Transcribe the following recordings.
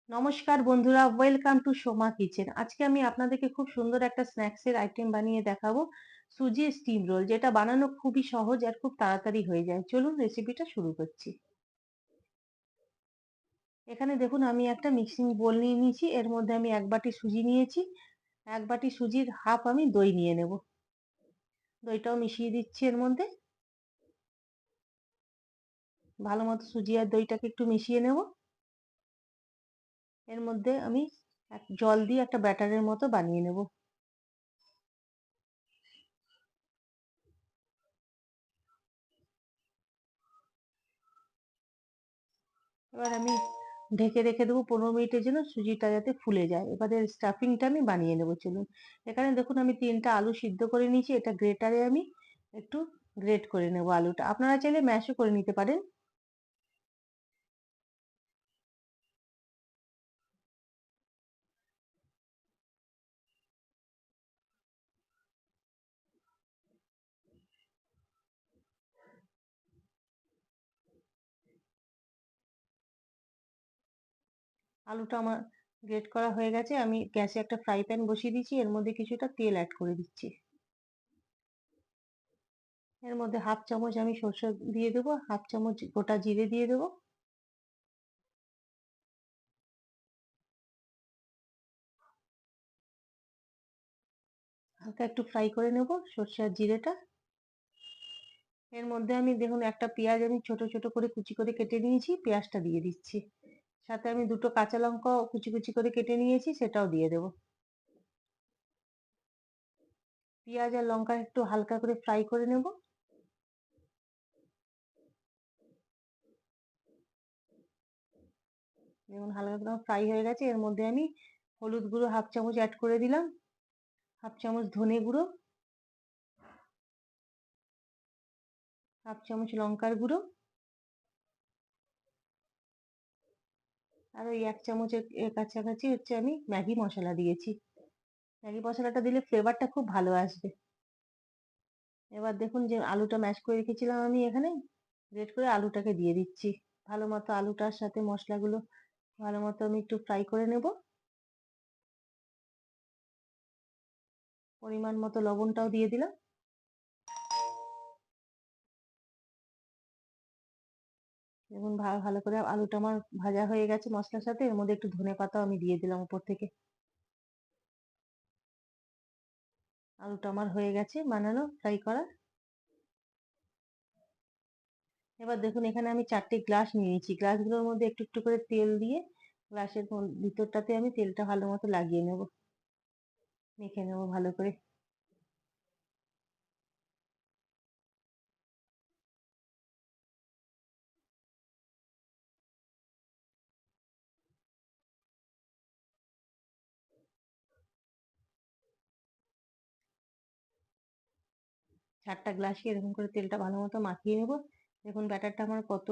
নমস্কার বন্ধুরা, welcome to Soma kitchen. আজকে আমি আপনাদেরকে খুব সুন্দর একটা স্ন্যাক্সের আইটেম বানিয়ে দেখাবো, সুজি স্টিম রোল, যেটা বানানো খুবই সহজ আর খুব তাড়াতাড়ি হয়ে যায়। চলুন রেসিপিটা শুরু করছি। এখানে দেখুন আমি একটা মিক্সিং বোল নিয়ে নিয়েছি, এর মধ্যে আমি এক বাটি সুজি নিয়েছি। এক বাটি সুজির হাফ আমি দই নিয়ে নেব। দইটাও মিশিয়ে দিচ্ছি এর মধ্যে। ভালো মতো সুজি আর দইটাকে একটু মিশিয়ে নেব। এর মধ্যে আমি জল দিয়ে একটা ব্যাটারের মতো বানিয়ে নেব। এবার আমি ঢেকে রেখে দেবো 15 মিনিটের জন্য, সুজিটা যাতে ফুলে যায়। এবারে স্টাফিংটা আমি বানিয়ে নেবো। চলুন, এখানে দেখুন আমি 3টা আলু সিদ্ধ করে নিয়েছি। এটা গ্রেটারে আমি একটু গ্রেট করে নেবো আলুটা। আপনারা চাইলে ম্যাশও করে নিতে পারেন। আলুটা আমার গ্রেট করা হয়ে গেছে। আমি গ্যাসে একটা ফ্রাই প্যান বসিয়ে দিয়েছি, এর মধ্যে কিছুটা তেল অ্যাড করে দিচ্ছি। এর মধ্যে হাফ চামচ আমি সরষে দিয়ে দেবো, হাফ চামচ গোটা জিরে দিয়ে দেবো। হালকা একটু ফ্রাই করে নেব সরষে আর জিরেটা। এর মধ্যে আমি দেখুন একটা পেঁয়াজ আমি ছোট ছোট করে কুচি করে কেটে নিয়েছি, পেঁয়াজটা দিয়ে দিচ্ছি। সাথে আমি দুটো কাঁচা লঙ্কাও কুচি কুচি করে কেটে নিয়েছি, সেটাও দিয়ে দেবো। পেঁয়াজ আর লঙ্কা একটু হালকা করে ফ্রাই করে নেব। দেখুন হালকা করে ফ্রাই হয়ে গেছে। এর মধ্যে আমি হলুদ গুঁড়ো হাফ চামচ অ্যাড করে দিলাম, হাফ চামচ ধনে গুঁড়ো, হাফ চামচ লঙ্কার গুঁড়ো, আর ওই 1 চামচের কাছাকাছি হচ্ছে আমি ম্যাগি মশলা দিয়েছি। ম্যাগি মশলাটা দিলে ফ্লেভারটা খুব ভালো আসবে। এবার দেখুন যে আলুটা ম্যাশ করে রেখেছিলাম আমি, এখানে গ্রেট করে আলুটাকে দিয়ে দিচ্ছি। ভালো মতো আলুটার সাথে মশলাগুলো ভালো মতো আমি একটু ফ্রাই করে নেব। পরিমাণ মতো লবণটাও দিয়ে দিলাম। দেখুন ভালো করে আলুটা আমার ভাজা হয়ে গেছে মশলার সাথে। এর মধ্যে একটু ধনেপাতাও আমি দিয়ে দিলাম উপর থেকে। আলুটা আমার হয়ে গেছে বানানো, ফ্রাই করা। এবার দেখুন এখানে আমি 4টে গ্লাস নিয়ে নিয়েছি। গ্লাসগুলোর মধ্যে একটু একটু করে তেল দিয়ে গ্লাসের ভিতরটাতে আমি তেলটা ভালো মতো লাগিয়ে নেব, মেখে নেব ভালো করে। চারটা গ্লাসে এরকম করে তেলটা ভালো মতো মাখিয়ে নেব। দেখুন ব্যাটারটা আমার কত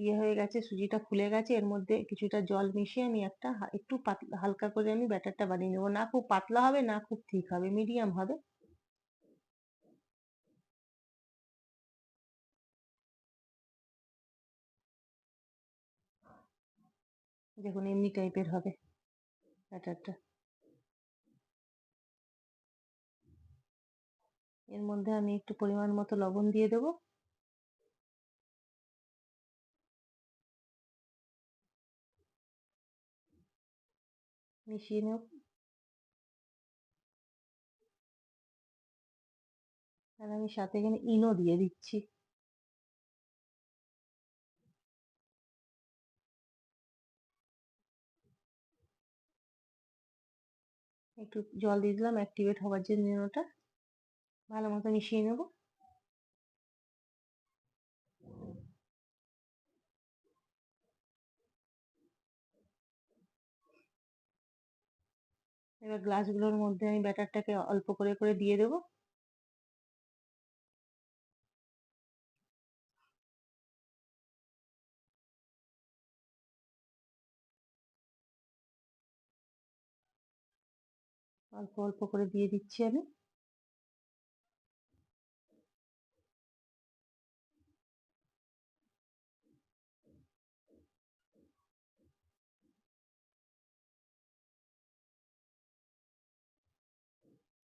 ইয়ে হয়ে গেছে, সুজিটা ফুলে গেছে। এর মধ্যে কিছুটা জল মিশিয়ে আমি একটা একটু পাতলা হালকা করে আমি ব্যাটারটা বানিয়ে নেবো। না খুব পাতলা হবে না খুব ঠিক হবে, মিডিয়াম হবে। দেখুন এমনি টাইপের হবে ব্যাটারটা। এর মধ্যে আমি একটু পরিমাণ মতো লবণ দিয়ে দেবো। মিশিয়ে নেব। আর আমি সাথে এখানে ইনো দিয়ে দিচ্ছি। একটু জল দিয়ে দিলাম অ্যাক্টিভেট হওয়ার জন্য ওটা। ভালো মতো মিশিয়ে নেব। এবার গ্লাসগুলোর মধ্যে আমি ব্যাটারটাকে অল্প করে করে দিয়ে দেবো। অল্প অল্প করে দিয়ে দিচ্ছি আমি।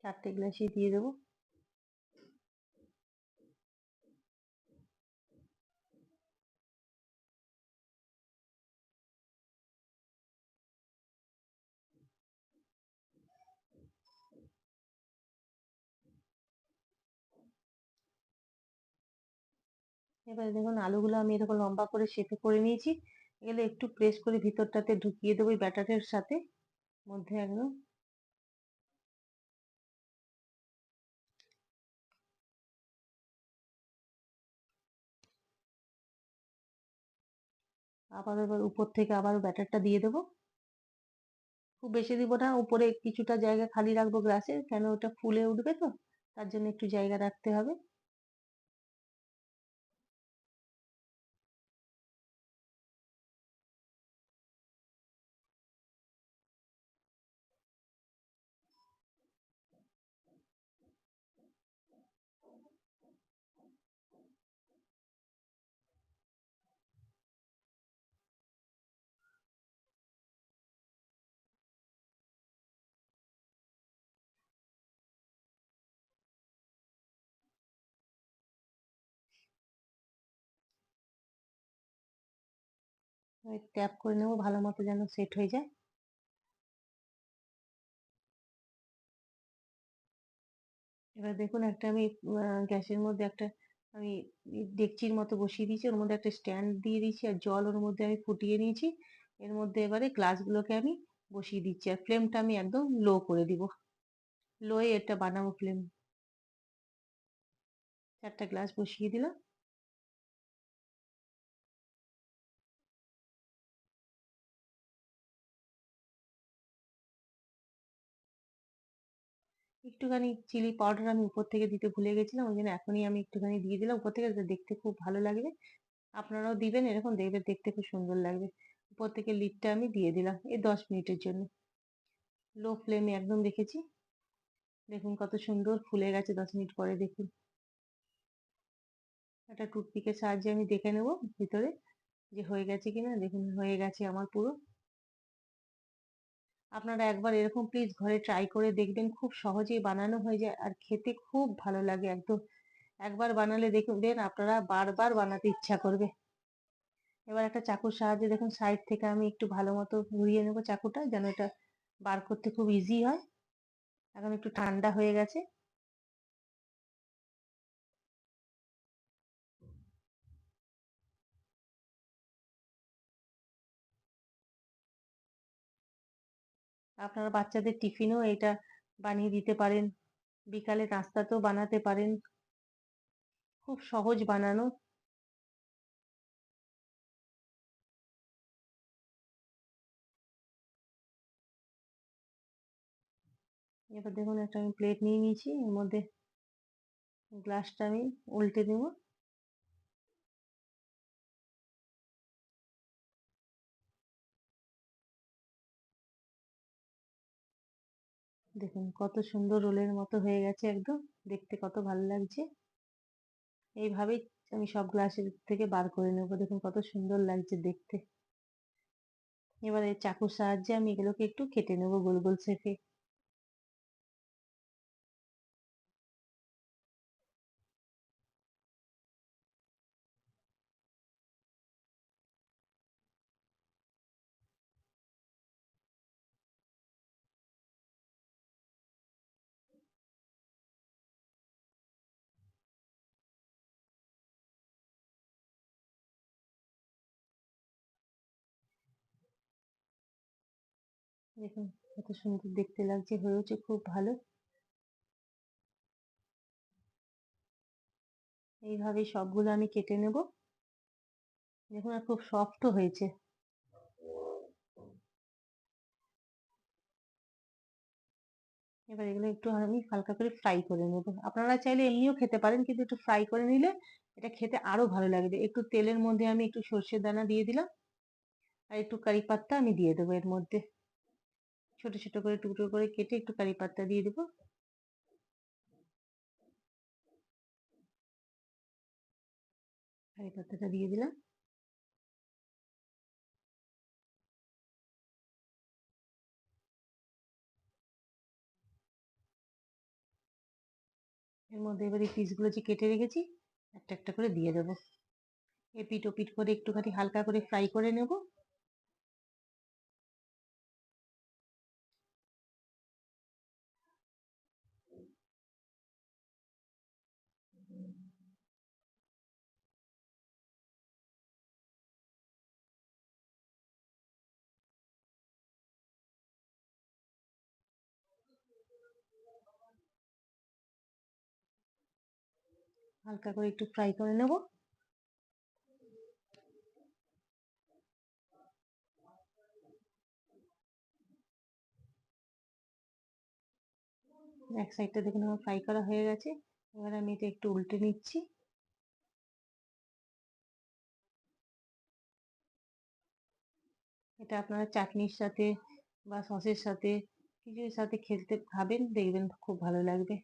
4টে গ্লাসই দিয়ে দেবো। এবারে দেখুন আলুগুলো আমি এরকম লম্বা করে শেপে করে নিয়েছি। এগুলো একটু প্রেস করে ভিতরটাতে ঢুকিয়ে দেবো এই ব্যাটারের সাথে, মধ্যে একদম। আবার এবার উপর থেকে আবার ব্যাটারটা দিয়ে দেবো। খুব বেশি দিব না, উপরে কিছুটা জায়গা খালি রাখবো গ্লাসে, কেন ওটা ফুলে উঠবে তো, তার জন্য একটু জায়গা রাখতে হবে। ট্যাপ করে নেবো ভালো মতো যেন সেট হয়ে যায়। এবার দেখুন একটা আমি গ্যাসের মধ্যে একটা আমি ডেকচির মতো বসিয়ে দিয়েছি, ওর মধ্যে একটা স্ট্যান্ড দিয়ে দিয়েছি আর জল ওর মধ্যে আমি ফুটিয়ে নিয়েছি। এর মধ্যে এবারে গ্লাসগুলোকে আমি বসিয়ে দিচ্ছি আর ফ্লেমটা আমি একদম লো করে দিব। লোয়ে এটা বানাবো ফ্লেম। 4টা গ্লাস বসিয়ে দিলাম। একটুখানি চিলি পাউডার আমি উপর থেকে দিতে ভুলে গেছিলাম, ওই জন্য এখনই আমি একটুখানি দিয়ে দিলাম উপর থেকে, যাতে দেখতে খুব ভালো লাগবে। আপনারাও দিবেন, এরকম দেখবে দেখতে খুব সুন্দর লাগবে। উপর থেকে লিডটা আমি দিয়ে দিলাম এই 10 মিনিটের জন্য। লো ফ্লেমে একদম রেখেছি। দেখুন কত সুন্দর ফুলে গেছে 10 মিনিট পরে, দেখুন। একটা টুথপিকের সাহায্যে আমি দেখে নেব ভিতরে যে হয়ে গেছে কিনা। দেখুন হয়ে গেছে আমার পুরো। আপনারা একবার এরকম প্লিজ ঘরে ট্রাই করে দেখবেন, খুব সহজেই বানানো হয়ে যায় আর খেতে খুব ভালো লাগে একদম। একবার বানালে দেখবেন আপনারা বারবার বানাতে ইচ্ছা করবে। এবার একটা চাকুর সাহায্যে দেখুন সাইড থেকে আমি একটু ভালো মতো ঘুরিয়ে নেবো চাকুটা, যেন এটা বার করতে খুব ইজি হয়। এখন একটু ঠান্ডা হয়ে গেছে। আপনারা বাচ্চাদের টিফিনেও এটা বানিয়ে দিতে পারেন, বিকালে নাস্তাতেও বানাতে পারেন, খুব সহজ বানানো। এবার দেখুন একটা আমি প্লেট নিয়ে নিয়েছি, এর মধ্যে গ্লাসটা আমি উল্টে দেবো। দেখুন কত সুন্দর রোলের মতো হয়ে গেছে একদম, দেখতে কত ভালো লাগছে। এইভাবেই আমি সব গ্লাসের থেকে বার করে নেবো, দেখুন কত সুন্দর লাগছে দেখতে। এবার এই চাকুর সাহায্যে আমি এগুলোকে একটু কেটে নেবো গোল গোল শেপে। দেখুন কত সুন্দর দেখতে লাগছে, হয়েছে খুব ভালো। এইভাবে সবগুলো আমি কেটে নেব। দেখুন আর খুব সফটও হয়েছে। এবার এগুলো একটু আমি হালকা করে ফ্রাই করে নেব। আপনারা চাইলে এমনিও খেতে পারেন, কিন্তু একটু ফ্রাই করে নিলে এটা খেতে আরো ভালো লাগবে। একটু তেলের মধ্যে আমি একটু সর্ষের দানা দিয়ে দিলাম আর একটু কারি পাত্তা আমি দিয়ে দেবো এর মধ্যে। ছোট ছোট করে টুকরো করে কেটে একটু কারি পাত্তা দিয়ে দেবো। কারি পাত্তাটা দিয়ে দিলাম। এর মধ্যে এবার এই পিসগুলো যে কেটে রেখেছি একটা একটা করে দিয়ে দেবো। এপিট ওপিট করে একটুখানি হালকা করে ফ্রাই করে নেব। হালকা করে একটু ফ্রাই করে নেব। এক সাইডটা দেখুন আমার ফ্রাই করা হয়ে গেছে। এবার আমি এটা একটু উল্টে নিচ্ছি। এটা আপনারা চাটনির সাথে বা সসের সাথে কিছুর সাথে খেতে খাবেন, দেখবেন খুব ভালো লাগবে।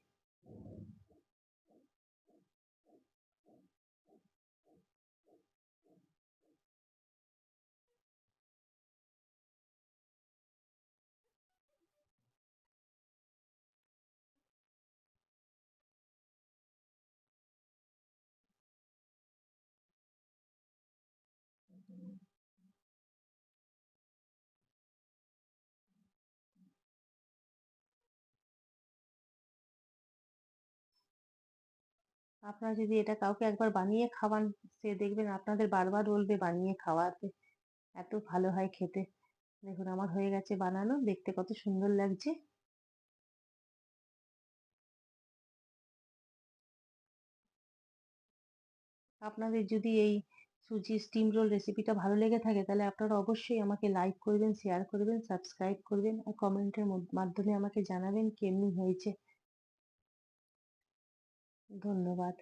আপনারা যদি এটা কাউকে একবার বানিয়ে খাওয়ান, সে দেখবেন আপনাদের বারবার বলবে বানিয়ে খাওয়াতে। এত ভালো হয় খেতে। দেখুন আমার হয়ে গেছে বানানো, দেখতে কত সুন্দর লাগছে। আপনাদের যদি এই সুজি স্টিম রোল রেসিপিটা ভালো লেগে থাকে তাহলে আপনারা অবশ্যই আমাকে লাইক করবেন, শেয়ার করবেন, সাবস্ক্রাইব করবেন আর কমেন্টের মাধ্যমে আমাকে জানাবেন কেমনি হয়েছে। ধন্যবাদ।